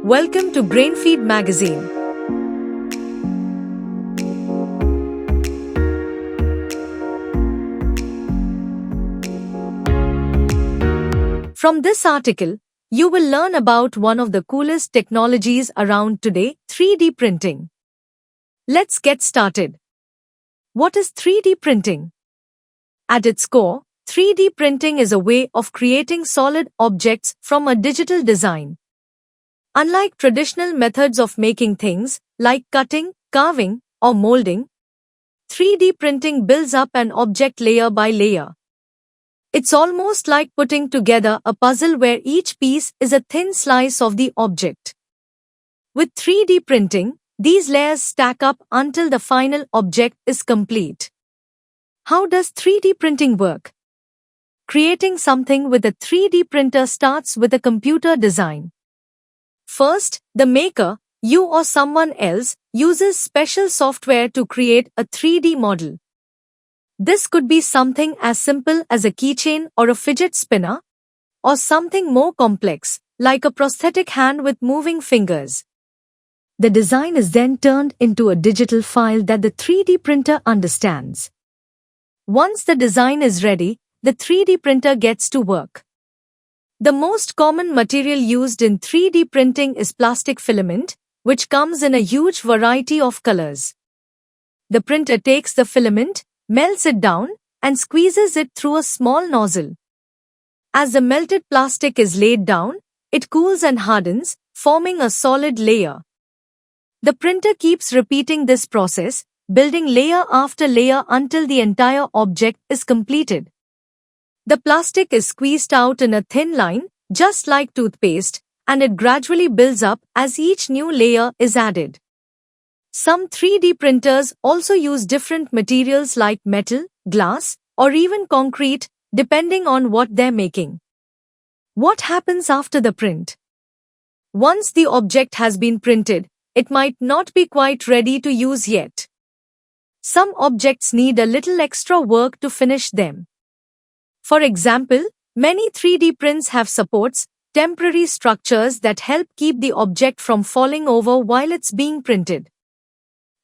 Welcome to Brainfeed Magazine. From this article, you will learn about one of the coolest technologies around today, 3D printing. Let's get started. What is 3D printing? At its core, 3D printing is a way of creating solid objects from a digital design. Unlike traditional methods of making things, like cutting, carving, or molding, 3D printing builds up an object layer by layer. It's almost like putting together a puzzle where each piece is a thin slice of the object. With 3D printing, these layers stack up until the final object is complete. How does 3D printing work? Creating something with a 3D printer starts with a computer design. First, the maker, you or someone else, uses special software to create a 3D model. This could be something as simple as a keychain or a fidget spinner, or something more complex, like a prosthetic hand with moving fingers. The design is then turned into a digital file that the 3D printer understands. Once the design is ready, the 3D printer gets to work. The most common material used in 3D printing is plastic filament, which comes in a huge variety of colors. The printer takes the filament, melts it down, and squeezes it through a small nozzle. As the melted plastic is laid down, it cools and hardens, forming a solid layer. The printer keeps repeating this process, building layer after layer until the entire object is completed. The plastic is squeezed out in a thin line, just like toothpaste, and it gradually builds up as each new layer is added. Some 3D printers also use different materials like metal, glass, or even concrete, depending on what they're making. What happens after the print? Once the object has been printed, it might not be quite ready to use yet. Some objects need a little extra work to finish them. For example, many 3D prints have supports, temporary structures that help keep the object from falling over while it's being printed.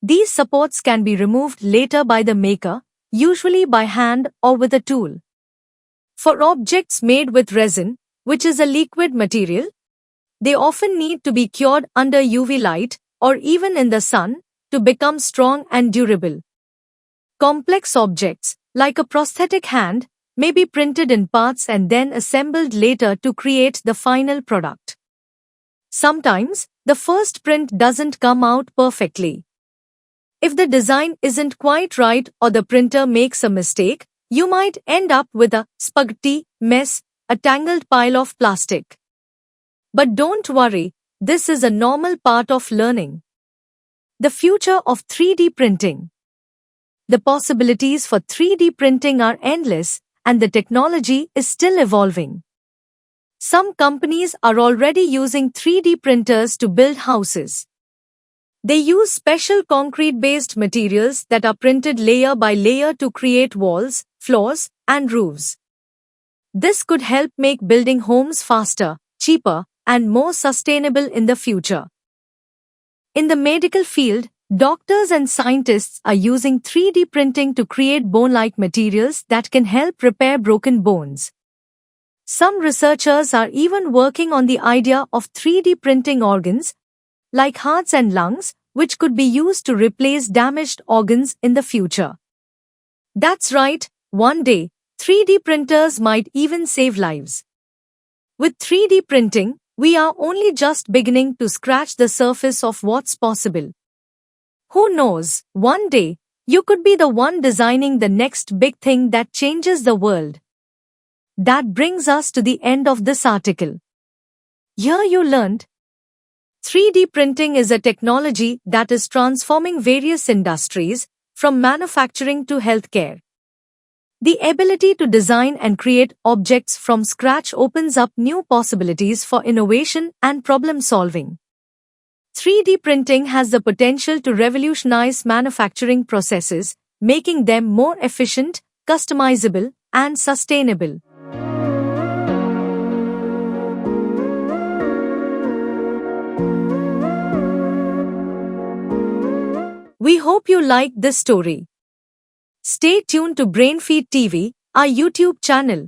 These supports can be removed later by the maker, usually by hand or with a tool. For objects made with resin, which is a liquid material, they often need to be cured under UV light or even in the sun to become strong and durable. Complex objects, like a prosthetic hand, may be printed in parts and then assembled later to create the final product. Sometimes, the first print doesn't come out perfectly. If the design isn't quite right or the printer makes a mistake, you might end up with a spaghetti mess, a tangled pile of plastic. But don't worry, this is a normal part of learning. The future of 3D printing. The possibilities for 3D printing are endless, and the technology is still evolving. Some companies are already using 3D printers to build houses. They use special concrete-based materials that are printed layer by layer to create walls, floors, and roofs. This could help make building homes faster, cheaper, and more sustainable in the future. In the medical field, doctors and scientists are using 3D printing to create bone-like materials that can help repair broken bones. Some researchers are even working on the idea of 3D printing organs, like hearts and lungs, which could be used to replace damaged organs in the future. That's right, one day, 3D printers might even save lives. With 3D printing, we are only just beginning to scratch the surface of what's possible. Who knows, one day, you could be the one designing the next big thing that changes the world. That brings us to the end of this article. Here you learned 3D printing is a technology that is transforming various industries, from manufacturing to healthcare. The ability to design and create objects from scratch opens up new possibilities for innovation and problem solving. 3D printing has the potential to revolutionize manufacturing processes, making them more efficient, customizable, and sustainable. We hope you liked this story. Stay tuned to Brainfeed TV, our YouTube channel.